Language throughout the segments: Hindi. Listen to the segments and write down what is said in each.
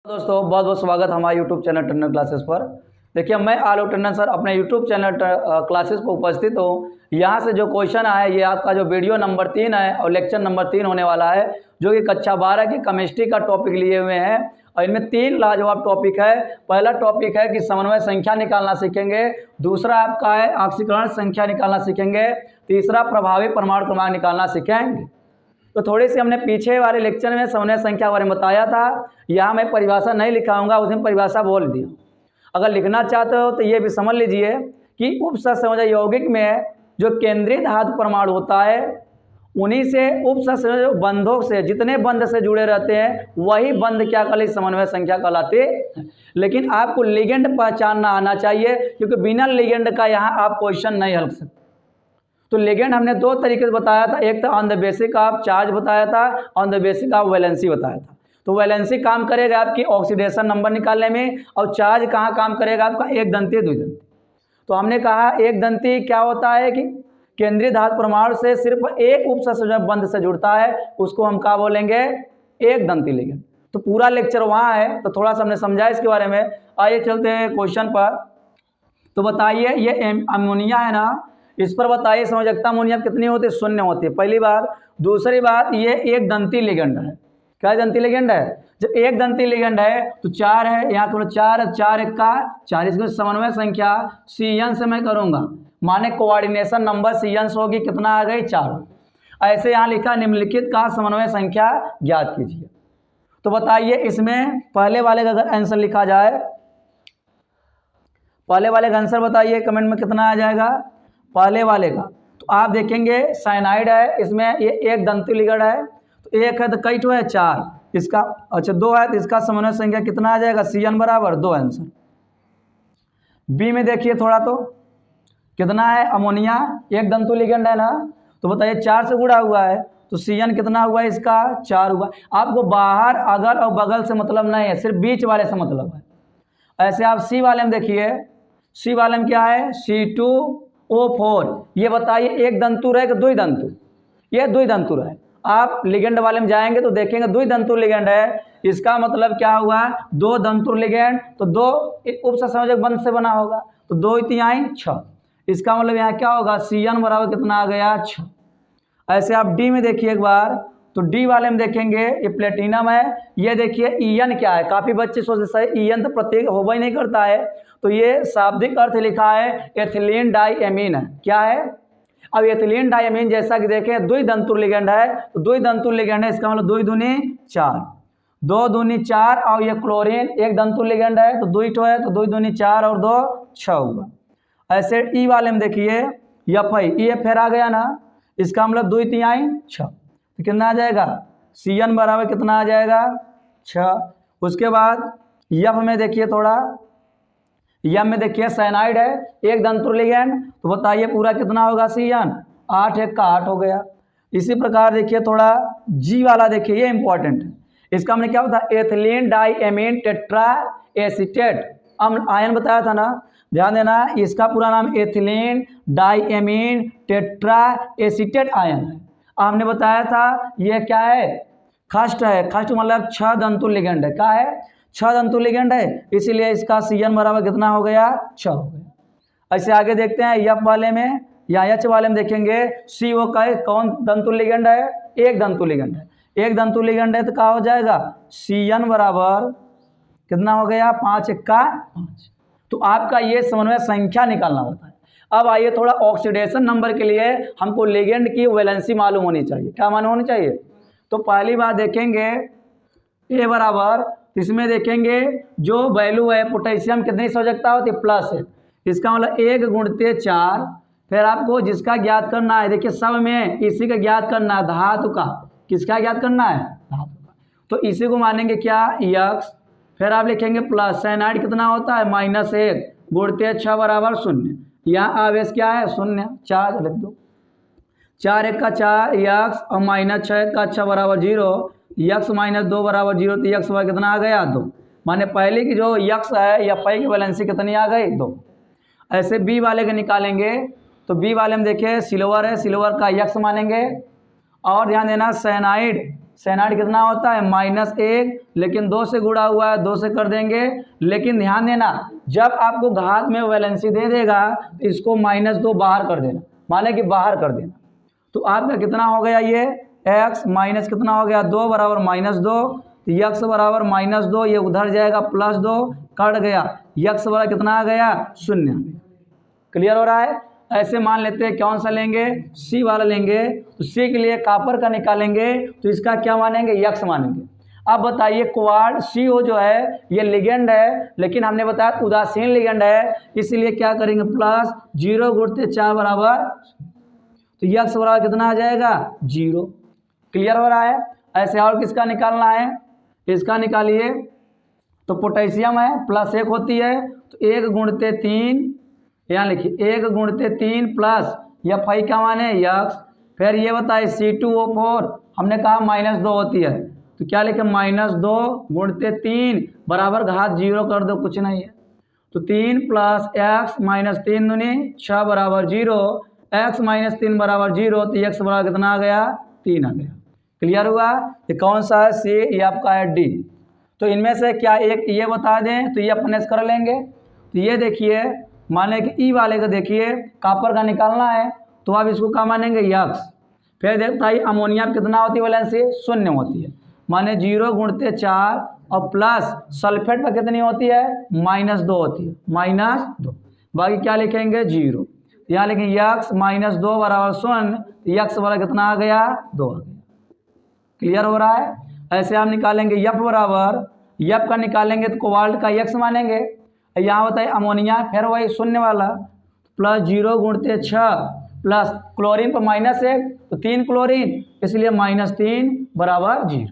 दोस्तों बहुत बहुत स्वागत हमारे यूट्यूब चैनल टंडन क्लासेस पर। देखिए मैं आलोक टंडन सर अपने यूट्यूब चैनल क्लासेस पर उपस्थित हूँ। यहाँ से जो क्वेश्चन आया ये आपका जो वीडियो नंबर 3 है और लेक्चर नंबर 3 होने वाला है, जो कि कक्षा 12 की केमिस्ट्री का टॉपिक लिए हुए हैं और इनमें 3 लाजवाब टॉपिक है। पहला टॉपिक है कि समन्वय संख्या निकालना सीखेंगे, दूसरा आपका है ऑक्सीकरण संख्या निकालना सीखेंगे, तीसरा प्रभावी परमाणु क्रमांक निकालना सीखेंगे। तो थोड़ी सी हमने पीछे वाले लेक्चर में समन्वय संख्या के बारे में बताया था। यहाँ मैं परिभाषा नहीं लिखाऊंगा, उसमें परिभाषा बोल दिया। अगर लिखना चाहते हो तो ये भी समझ लीजिए कि उपसंयोजक यौगिक में जो केंद्रीय धातु परमाणु होता है उन्हीं से उपसंयोजक बंधों से जितने बंध से जुड़े रहते हैं वही बंध क्या कहलाते, समन्वय संख्या कहलाते हैं। लेकिन आपको लिगेंड पहचानना आना चाहिए, क्योंकि बिना लिगेंड का यहाँ आप क्वेश्चन नहीं हल सकते। तो लिगेंड हमने 2 तरीके से बताया था, एक था on the basic of charge बताया था, on the basic of valency बताया था। तो वैलेंसी काम करेगा आपकी ऑक्सीडेशन नंबर निकालने में, और चार्ज कहाँ काम करेगा आपका एक दंती द्विदंती। तो हमने कहा एक दंती क्या होता है कि केंद्रीय धातु परमाणु से सिर्फ एक उपसंयोजक बंध से जुड़ता है, उसको हम क्या बोलेंगे, एक दंती लिगेंड। तो पूरा लेक्चर वहाँ है, तो थोड़ा सा हमने समझा इसके बारे में। आइए चलते हैं क्वेश्चन पर। तो बताइए ये अमोनिया है ना, इस पर बताइए संयोजकता अमोनिया कितनी होती है, 0 होती है, पहली बात। दूसरी बात ये एक दंती लिगेंड है। क्या दंती लिगेंड है? जब एक दंती लिगेंड है तो 4 है, यहाँ केवल 4 है, 4 एक का 4, इसमें समन्वय संख्या CN से मैं करूँगा, माने कोऑर्डिनेशन नंबर CN होगी, कितना आ गई 4। ऐसे यहाँ लिखा निम्नलिखित का समन्वय संख्या ज्ञात कीजिए। तो बताइए इसमें पहले वाले का अगर आंसर लिखा जाए, पहले वाले का आंसर बताइए कमेंट में कितना आ जाएगा पहले वाले का। तो आप देखेंगे साइनाइड है, इसमें ये एक दंती लिगेंड है, तो एक है तो कई ठो है 4, इसका अच्छा 2 है, तो इसका समन्वय संख्या कितना आ जाएगा CN बराबर 2 आंसर। बी में देखिए थोड़ा, तो कितना है अमोनिया एक दंतु लिगेंड है ना, तो बताइए 4 से गुणा हुआ है, तो CN कितना हुआ है इसका 4 हुआ। आपको बाहर अगल और बगल से मतलब नहीं है, सिर्फ बीच वाले से मतलब है। ऐसे आप सी वाले में देखिए, सी वाले में क्या है C2O4, ये बताइए एक दंतु है कि द्विदंतु, ये द्विदंतु है। आप लिगेंड वाले में जाएंगे तो देखेंगे द्विदंतु लिगेंड है, इसका मतलब क्या हुआ 2 दंतु लिगेंड, तो 2 उपसंयोजक बंध से बना होगा, तो 2 तिहाई 6, इसका मतलब यहाँ क्या होगा CN बराबर कितना आ गया 6। ऐसे आप डी में देखिए एक बार, तो डी वाले में देखेंगे ये प्लेटिनम है, ये देखिए EN क्या है, काफ़ी बच्चे सोचते हैं EN तो प्रत्येक होगा ही नहीं करता है, तो ये शाब्दिक अर्थ लिखा है एथिलीन डाइएमीन है। क्या है? अब एथिलीन डाइएमीन जैसा कि देखें द्विदंतु लिगेंड है, तो द्विदंतु लिगेंड है, इसका मतलब 2 दूनी 4, 2 दूनी 4, और ये क्लोरीन एक दंतु लिगेंड है, तो 2 ठो है, तो 2 दूनी 4 और 2 6 हुआ। ऐसे ई वाले में देखिए एफ ये फिर आ गया ना, इसका मतलब 2 तिहाई 6, तो कितना आ जाएगा CN बराबर कितना आ जाएगा 6। उसके बाद यफ में देखिए थोड़ा, यम में देखिए साइनाइड है एक दंतु लिगेंड, तो बताइए पूरा कितना होगा CN 8 एक का 8 हो गया। इसी प्रकार देखिए थोड़ा जी वाला देखिए, ये इंपॉर्टेंट है, इसका हमने क्या होता है एथिलीन डाइएमीन टेट्रा एसीटेट अम्ल आयन बताया था ना, ध्यान देना इसका पूरा नाम ethylene diamine tetra acetate ion है। हमने बताया था ये क्या है खष्ट है, खष्ट मतलब 6 दंतु लिगेंड है, क्या है 6 दंतु लिगेंड है, इसीलिए इसका CN बराबर कितना हो गया 6 हो गया। ऐसे आगे देखते हैं यफ वाले में या एच वाले में देखेंगे CO का कौन दंतु लिगेंड है, एक दंतु लिगेंड है, एक दंतु लिगेंड है, तो क्या हो जाएगा CN बराबर कितना हो गया 5 एक का 5। तो आपका ये समन्वय संख्या निकालना होता है। अब आइए थोड़ा ऑक्सीडेशन नंबर के लिए हमको लिगेंड की वैलेंसी मालूम होनी चाहिए। क्या मालूम होनी चाहिए? तो पहली बात देखेंगे ए बराबर, इसमें देखेंगे जो वैल्यू है पोटेशियम कितनी संयोजकता होती है प्लस है, इसका मतलब 1 गुणित 4। फिर आपको जिसका ज्ञात करना है, देखिए सब में इसी का ज्ञात करना है, धातु का, किसका ज्ञात करना है धातु का, तो इसी को मानेंगे क्या यक्स। फिर आप लिखेंगे प्लस, साइनाइड कितना होता है -1 गुणित 6 बराबर 0, यहाँ आवेश क्या है 0, 4 लिख दो, 4 एक का 4 यक्स और -6 का 6 बराबर 0, यक्स -2 बराबर 0, तो यक्स बराबर कितना आ गया 2, माने पहले की जो यक्स है या पै की वैलेंसी कितनी आ गई 2। ऐसे बी वाले के निकालेंगे, तो बी वाले में देखिए सिल्वर है, सिल्वर का यक्स मानेंगे, और ध्यान देना साइनाइड साइनाइड कितना होता है -1, लेकिन 2 से गुणा हुआ है 2 से कर देंगे। लेकिन ध्यान देना, जब आपको घात में वैलेंसी दे देगा तो इसको -2 बाहर कर देना, माने कि बाहर कर देना। तो आपका कितना हो गया ये x माइनस कितना हो गया 2 बराबर -2, x बराबर -2, ये उधर जाएगा +2 कट गया, x बराबर कितना आ गया 0। क्लियर हो रहा है। ऐसे मान लेते हैं कौन सा लेंगे, C वाला लेंगे। तो C के लिए कॉपर का निकालेंगे तो इसका क्या मानेंगे x मानेंगे। अब बताइए क्वाड CO जो है ये लिगेंड है, लेकिन हमने बताया उदासीन लिगेंड है, इसलिए क्या करेंगे +0 गुणते 4 बराबर, तो x बराबर कितना आ जाएगा 0। क्लियर हो रहा है। ऐसे और किसका निकालना है, इसका निकालिए। तो पोटेशियम है +1 होती है, तो 1 गुणते 3, यहाँ लिखिए 1 गुणते 3 प्लस या फाई का माने x। फिर ये बताइए C2O4 हमने कहा -2 होती है, तो क्या लिखे -2 गुणते 3 बराबर घात 0 कर दो, कुछ नहीं है। तो 3 + x - 3 दूनी 6 बराबर 0, x - 3 बराबर 0, तो x बराबर कितना आ गया 3 आ गया। क्लियर हुआ। ये कौन सा है C, ये आपका है D। तो इनमें से क्या एक ये बता दें तो ये अपने से कर लेंगे। तो ये देखिए माने कि ई वाले का देखिए कॉपर का निकालना है, तो आप इसको क्या मानेंगे x। फिर देखता है अमोनिया कितना होती है वैलेंसी 0 होती है, माने 0 गुणते 4 और प्लस सल्फेट पर कितनी होती है -2 होती है, -2। बाकी क्या लिखेंगे 0, यहाँ लिखेंगे x -2 बराबर 0, x बराबर कितना आ गया 2 आ गया। क्लियर हो रहा है। ऐसे आप निकालेंगे F बराबर, F का निकालेंगे तो कोबाल्ट का x मानेंगे। यहाँ होता है अमोनिया, फिर वही 0 वाला +0 गुणते 6 प्लस क्लोरीन पर -1 तो 3 क्लोरीन, इसलिए -3 बराबर 0।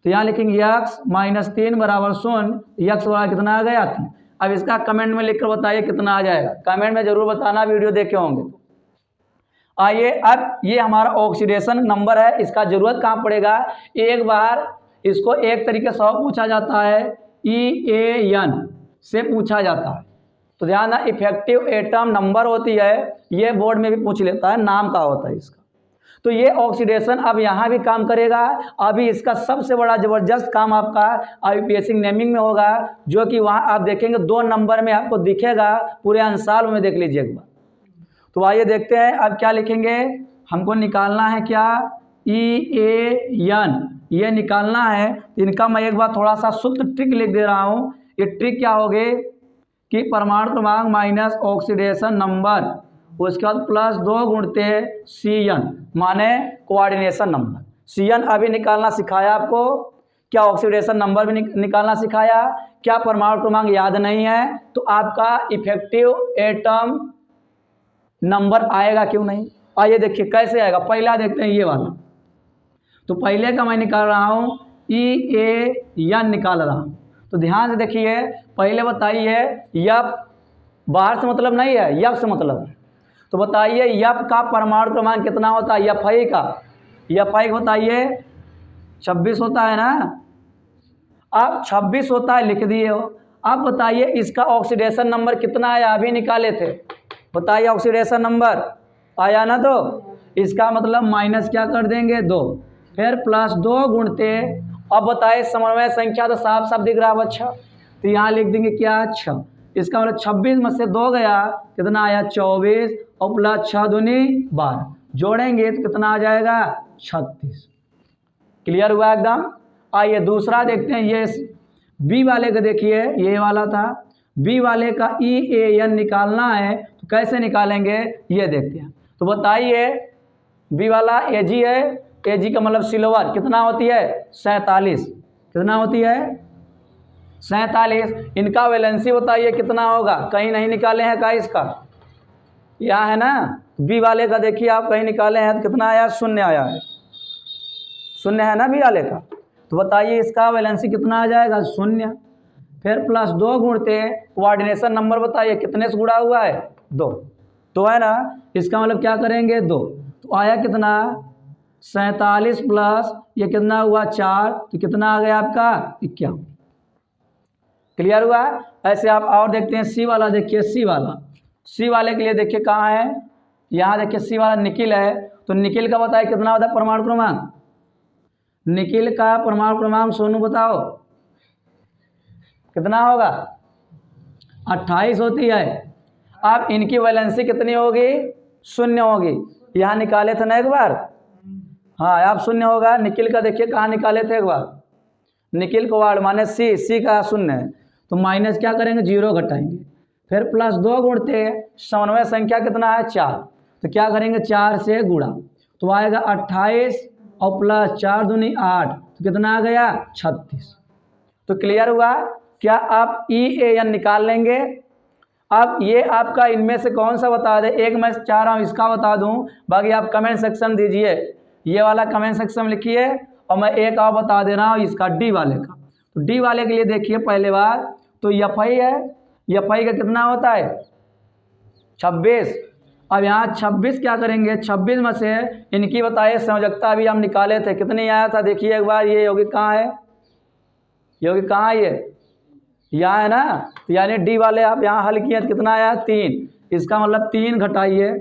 तो यहाँ लिखेंगे x -3 बराबर 0, x बराबर कितना आ गया 3। अब इसका कमेंट में लिखकर बताइए कितना आ जाएगा, कमेंट में जरूर बताना, वीडियो देखे होंगे तो। आइए अब ये हमारा ऑक्सीडेशन नंबर है, इसका जरूरत कहाँ पड़ेगा, एक बार इसको एक तरीके से पूछा जाता है EAN से पूछा जाता है। तो ध्यान है इफेक्टिव एटम नंबर होती है, ये बोर्ड में भी पूछ लेता है, नाम का होता है इसका। तो ये ऑक्सीडेशन अब यहाँ भी काम करेगा। अभी इसका सबसे बड़ा जबरदस्त काम आपका IUPAC नेमिंग में होगा, जो कि वहाँ आप देखेंगे 2 नंबर में आपको दिखेगा, पूरे अंसाल में देख लीजिए एक बार। तो आइए देखते हैं अब क्या लिखेंगे, हमको निकालना है क्या EAN, ये निकालना है। इनका मैं एक बार थोड़ा सा शुद्ध ट्रिक लिख दे रहा हूँ। ये ट्रिक क्या होगी कि परमाणु क्रमांक माइनस ऑक्सीडेशन नंबर, उसके बाद +2 गुणते CN माने कोऑर्डिनेशन नंबर। CN अभी निकालना सिखाया आपको, क्या ऑक्सीडेशन नंबर भी निकालना सिखाया, क्या परमाणु क्रमांक याद नहीं है तो आपका इफेक्टिव एटम नंबर आएगा क्यों नहीं। आइए देखिए कैसे आएगा, पहला देखते हैं ये वाला। तो पहले का मैं निकाल रहा हूँ EAN निकाल रहा हूँ। तो ध्यान से देखिए, पहले बताइए यप बाहर से मतलब नहीं है, यप से मतलब है। तो बताइए यप का परमाणु क्रमांक कितना होता है, FI का, FI बताइए 26 होता है ना। अब 26 होता है लिख दिए हो। अब बताइए इसका ऑक्सीडेशन नंबर कितना आया, अभी निकाले थे, बताइए ऑक्सीडेशन नंबर आया ना, तो इसका मतलब माइनस क्या कर देंगे 2, फिर +2 गुणते, अब बताइए समन्वय संख्या तो साफ साफ दिख रहा है अच्छा, तो यहाँ लिख देंगे क्या 6, इसका मतलब 26 में से 2 गया, कितना आया 24 और +6 दूनी 12, जोड़ेंगे तो कितना आ जाएगा 36। क्लियर हुआ एकदम। आइए दूसरा देखते हैं, ये बी वाले का देखिए, ये वाला था, बी वाले का EAN निकालना है तो कैसे निकालेंगे ये देखते हैं। तो बताइए बी वाला AG है, AG का मतलब सिल्वर कितना होती है 47, कितना होती है 47। इनका वैलेंसी बताइए कितना होगा, कहीं नहीं निकाले हैं का, इसका यहाँ है ना। बी वाले का देखिए आप कहीं निकाले हैं तो कितना आया 0 आया है, 0 है ना बी वाले का। तो बताइए इसका वैलेंसी कितना आ जाएगा 0, फिर +2 गुणते कोऑर्डिनेशन नंबर बताइए कितने से गुणा हुआ है 2, तो है ना, इसका मतलब क्या करेंगे 2, तो आया कितना 47 प्लस ये कितना हुआ 4, तो कितना आ गया आपका 51। क्लियर हुआ। ऐसे आप और देखते हैं सी वाला, देखिए सी वाला, सी वाले के लिए देखिए कहाँ है, यहाँ देखिए सी वाला निकिल है, तो निकिल का बताइए कितना होता है परमाणु क्रमांक, निकिल का परमाणु क्रमांक सोनू बताओ कितना होगा? 28 होती है। अब इनकी वैलेंसी कितनी होगी? 0 होगी। यहाँ निकाले थे ना एक बार, हाँ अब 0 होगा। निकिल का देखिए कहाँ निकाले थे एक बार, निकिल क्वाड माने सी का 0 है, तो माइनस क्या करेंगे 0 घटाएंगे, फिर प्लस 2 गुणते समन्वय संख्या कितना है 4, तो क्या करेंगे 4 से गुणा, तो आएगा 28 और प्लस 4 दूनी 8, तो कितना आ गया 36। तो क्लियर हुआ? क्या आप EAN निकाल लेंगे? अब ये आपका इनमें से कौन सा बता दे, एक मैं चाह रहा हूँ इसका बता दूँ, बाकी आप कमेंट सेक्शन दीजिए, ये वाला कमेंट सेक्शन में लिखिए, और मैं एक और बता दे रहा हूँ इसका डी वाले का। तो डी वाले के लिए देखिए पहले बार तो FI है, FI का कितना होता है 26। अब यहाँ 26 क्या करेंगे, 26 में से इनकी बताइए संयोजकता अभी हम निकाले थे, कितनी आया था देखिए एक बार, ये यौगिक कहाँ है, यौगिक कहाँ है, ये यहाँ है ना, तो यानी डी वाले आप यहाँ हल किए तो कितना आया 3, इसका मतलब 3 घटाइए,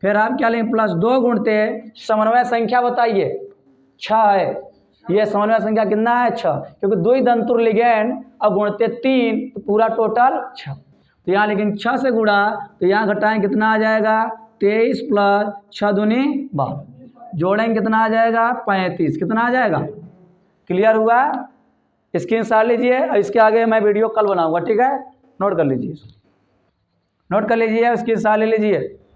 फिर आप क्या लेंगे प्लस 2 गुणते समन्वय संख्या बताइए 6 है, ये समन्वय संख्या कितना है 6, क्योंकि 2 ही दंतुर लिगेंड और गुणते 3 तो पूरा टोटल 6, तो यहाँ लेकिन 6 से गुणा, तो यहाँ घटाएं कितना आ जाएगा 23 प्लस 6 दूनी 12, जोड़ेंगे कितना आ जाएगा 35, कितना आ जाएगा? क्लियर हुआ? स्क्रीनशॉट लीजिए और इसके आगे मैं वीडियो कल बनाऊंगा, ठीक है, नोट कर लीजिए, नोट कर लीजिए, स्क्रीनशॉट ले लीजिए।